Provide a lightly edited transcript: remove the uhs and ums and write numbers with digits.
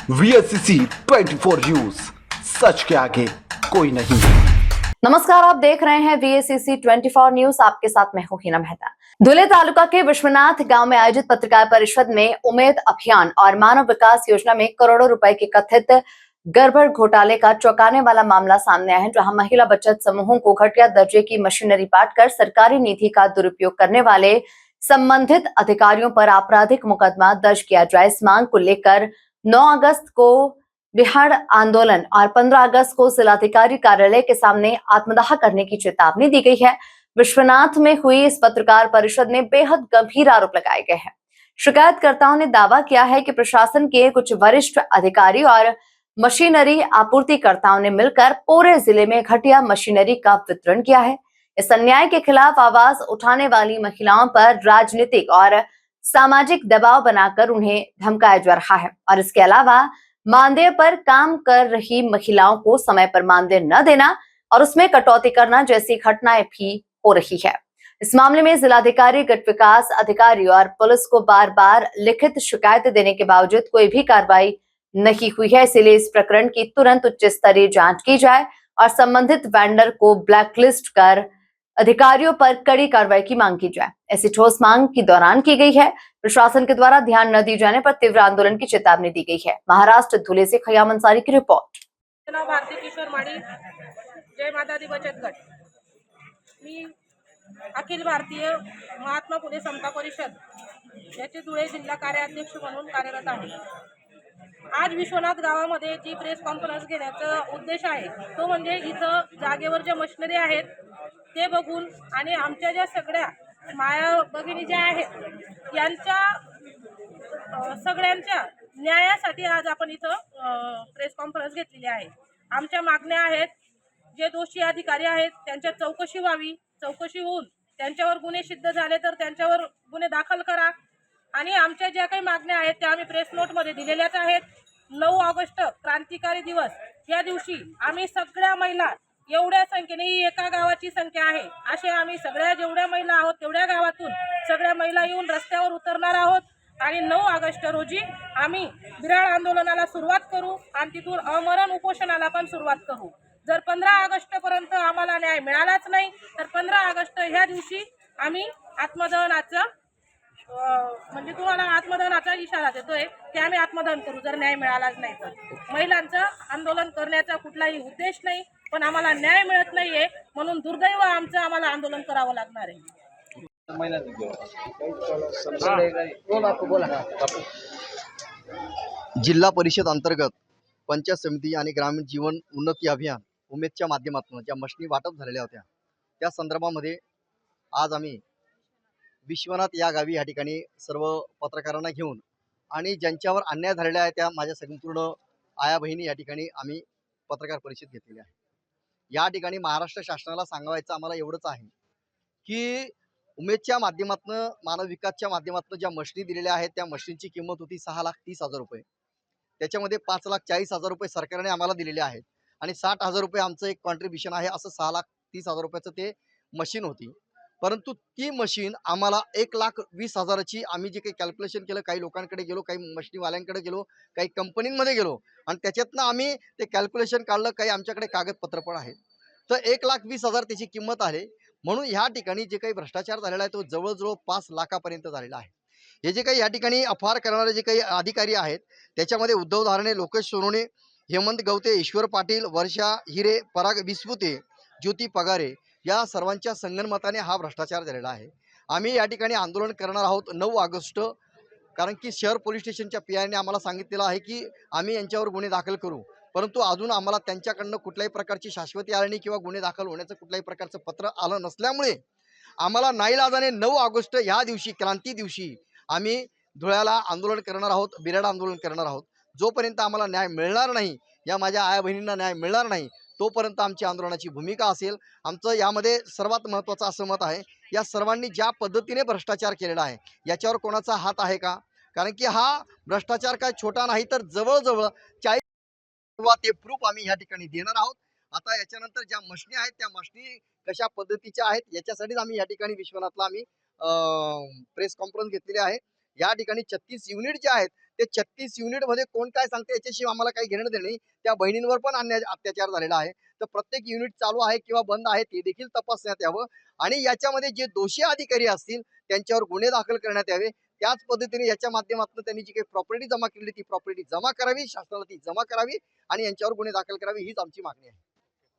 VSCC 24 news, सच के आगे कोई नहीं। नमस्कार, आप देख रहे हैं VSCC 24 न्यूज। आपके साथ मैं हूं हिना मेहता। धुले तालुका के विश्वनाथ गांव में आयोजित पत्रकार परिषद में उम्मीद अभियान और मानव विकास योजना में करोड़ों रुपए के कथित गड़बड़ घोटाले का चौंकाने वाला मामला सामने आया है, जहां महिला बचत समूहों को घटिया दर्जे की मशीनरी बांटकर सरकारी नीति का दुरुपयोग करने वाले संबंधित अधिकारियों पर आपराधिक मुकदमा दर्ज किया जाए। इस मांग को लेकर 9 अगस्त को बिहार आंदोलन और 15 अगस्त को जिलाधिकारी कार्यालय के सामने आत्मदाह करने की चेतावनी दी गई है। विश्वनाथ में हुई इस पत्रकार परिषद में बेहद गंभीर आरोप लगाए गए हैं। शिकायतकर्ताओं ने दावा किया है कि प्रशासन के कुछ वरिष्ठ अधिकारी और मशीनरी आपूर्तिकर्ताओं ने मिलकर पूरे जिले में घटिया मशीनरी का वितरण किया है। इस अन्याय के खिलाफ आवाज उठाने वाली महिलाओं पर राजनीतिक और सामाजिक दबाव बनाकर उन्हें धमकाया जा रहा है और इसके अलावा मानदेय पर काम कर रही महिलाओं को समय पर मानदेय न देना और उसमें कटौती करना जैसी घटनाएं भी हो रही है। इस मामले में जिलाधिकारी, गट विकास अधिकारी और पुलिस को बार बार लिखित शिकायत देने के बावजूद कोई भी कार्रवाई नहीं हुई है। इसलिए इस प्रकरण की तुरंत उच्च स्तरीय जांच की जाए और संबंधित वेंडर को ब्लैकलिस्ट कर अधिकारियों पर कड़ी कार्रवाई की मांग की जाए। ऐसी ठोस मांग के दौरान की गई है। प्रशासन के द्वारा ध्यान न दिए जाने पर तीव्र आंदोलन की चेतावनी दी गई है। महाराष्ट्र धुले से खयाम अंसारी की रिपोर्ट। नाव भारती किशोर माडी, जय माता दी बचत गट। मी अखिल भारतीय महात्मा फुले समता परिषद याचे धुळे जिल्हा कार्याध्यक्ष म्हणून कार्यरत आहे। आज विश्वनाथ गावामध्ये जी प्रेस कॉन्फरन्स घेण्याचा उद्देश आहे तो म्हणजे इथं जागेवर ज्या मशिनरी आहेत ते बघून आणि आमच्या ज्या सगळ्या माया भगिनी ज्या आहेत यांच्या सगळ्यांच्या न्यायासाठी आज आपण इथं प्रेस कॉन्फरन्स घेतलेली आहे। आमच्या मागण्या आहेत, जे दोषी अधिकारी आहेत त्यांच्या चौकशी व्हावी, चौकशी होऊन त्यांच्यावर गुन्हे सिद्ध झाले तर त्यांच्यावर गुन्हे दाखल करा आणि आमच्या ज्या काही मागण्या आहेत त्या आम्ही प्रेस नोटमध्ये दिलेल्याच आहेत। 9 ऑगस्ट क्रांतिकारी दिवस या दिवशी आम्ही सगळ्या महिला एवढ्या संख्येने, ही एका गावाची संख्या आहे, असे आम्ही सगळ्या जेवढ्या महिला आहोत तेवढ्या गावातून सगळ्या महिला येऊन रस्त्यावर उतरणार आहोत आणि 9 ऑगस्ट रोजी आम्ही विराळ आंदोलनाला सुरुवात करू आणि तिथून अमरण उपोषणाला पण सुरुवात करू। जर 15 ऑगस्ट पर्यंत आम्हाला न्याय मिळालाच नाही तर 15 ऑगस्ट ह्या दिवशी आम्ही आत्मदहनाचा म्हणजे तुम्हाला आत्मदहनाचा इशारा देतोय की आम्ही आत्मदहन करू जर न्याय मिळालाच नाही तर। महिलांचं आंदोलन करण्याचा कुठलाही उद्देश नाही, पण आम्हाला न्याय मिळत नाहीये म्हणून दुर्दैव आमचं आम्हाला आंदोलन करावं लागणार आहे। जिल्हा परिषद अंतर्गत पंचायत समिती आणि ग्रामीण जीवन उन्नती अभियान उमेदच्या माध्यमातून ज्या मशिनी वाटप झालेल्या होत्या त्या संदर्भामध्ये आज आम्ही विश्वनाथ या गावी या ठिकाणी सर्व पत्रकारांना घेऊन आणि ज्यांच्यावर अन्याय झालेला आहे त्या माझ्या संपूर्ण आया बहिणी या ठिकाणी आम्ही पत्रकार परिषद घेतलेली आहे। या ठिकाणी महाराष्ट्र शासनाला सांगायचं आम्हाला एवढंच आहे की उमेदच्या माध्यमातून, मानव विकासच्या माध्यमातून ज्या मशिनी दिलेल्या आहेत त्या मशिनीची किंमत होती 6,30,000 रुपये। त्याच्यामध्ये 5,40,000 रुपये सरकारने आम्हाला दिलेले आहेत आणि 60,000 रुपये आमचं एक कॉन्ट्रीब्युशन आहे, असं 6,30,000 रुपयाचं ते मशीन होती। परंतु ती मशीन आम्हाला 1,20,000ची आम्ही जे काही कॅल्क्युलेशन केलं, काही लोकांकडे गेलो, काही मशिनीवाल्यांकडे गेलो, काही कंपनींमध्ये गेलो आणि त्याच्यातनं आम्ही ते कॅल्क्युलेशन काढलं, काही आमच्याकडे कागदपत्र पण आहेत। तर 1,20,000 त्याची किंमत आहे। म्हणून ह्या ठिकाणी जे काही भ्रष्टाचार झालेला आहे तो जवळजवळ 5 लाखापर्यंत झालेला आहे। हे जे काही या ठिकाणी अफार करणारे जे काही अधिकारी आहेत त्याच्यामध्ये उद्धव धारणे, लोकेश सोनवणे, हेमंत गवते, ईश्वर पाटील, वर्षा हिरे, पराग विस्पुते, ज्योती पगारे या सर्वांच्या संगनमताने हा भ्रष्टाचार झालेला आहे। आम्ही या ठिकाणी आंदोलन करणार आहोत 9 ऑगस्ट, कारण की शहर पोलीस स्टेशनच्या पीआयने आम्हाला सांगितलेलं आहे की आम्ही यांच्यावर गुन्हे दाखल करू, परंतु अजून आम्हाला त्यांच्याकडनं कुठल्याही प्रकारची शाश्वती आली नाही किंवा गुन्हे दाखल होण्याचं कुठल्याही प्रकारचं पत्र आलं नसल्यामुळे आम्हाला नाईलाजाने 9 ऑगस्ट ह्या दिवशी, क्रांती दिवशी आम्ही धुळ्याला आंदोलन करणार आहोत, बिराड आंदोलन करणार आहोत। जोपर्यंत आम्हाला न्याय मिळणार नाही, या माझ्या आया बहिणींना न्याय मिळणार नाही, तोपर्यंत आमची आंदोलनाची भूमिका असेल। आमचं यामध्ये सर्वात महत्त्वाचं असं मत आहे, या सर्वांनी ज्या पद्धतीने भ्रष्टाचार केलेला आहे याच्यावर कोणाचा हात आहे का? कारण की हा भ्रष्टाचार काय छोटा नाही, तर जवळजवळ 40 ते प्रूफ आम्ही या ठिकाणी देणार आहोत। आता याच्यानंतर ज्या मशिनी आहेत त्या मशिनी कशा पद्धतीच्या आहेत याच्यासाठीच आम्ही या ठिकाणी विश्वनाथला आम्ही प्रेस कॉन्फरन्स घेतलेली आहे। या ठिकाणी 36 युनिट जे आहेत ते 36 युनिटमध्ये कोण काय सांगते याच्याशी आम्हाला काही घेणं देणं नाही. त्या बहिणींवर पण अत्याचार झालेला आहे. तर प्रत्येक युनिट चालू आहे किंवा बंद आहे ते देखील तपासण्यात यावं आणि याच्यामध्ये जे दोषी अधिकारी असतील त्यांच्यावर गुन्हे दाखल करण्यात यावे. त्याच पद्धतीने याच्या माध्यमातून त्यांनी जी काही प्रॉपर्टी जमा केली ती प्रॉपर्टी जमा करावी, शासनाला ती जमा करावी आणि यांच्यावर गुन्हे दाखल करावे हीच आमची मागणी आहे.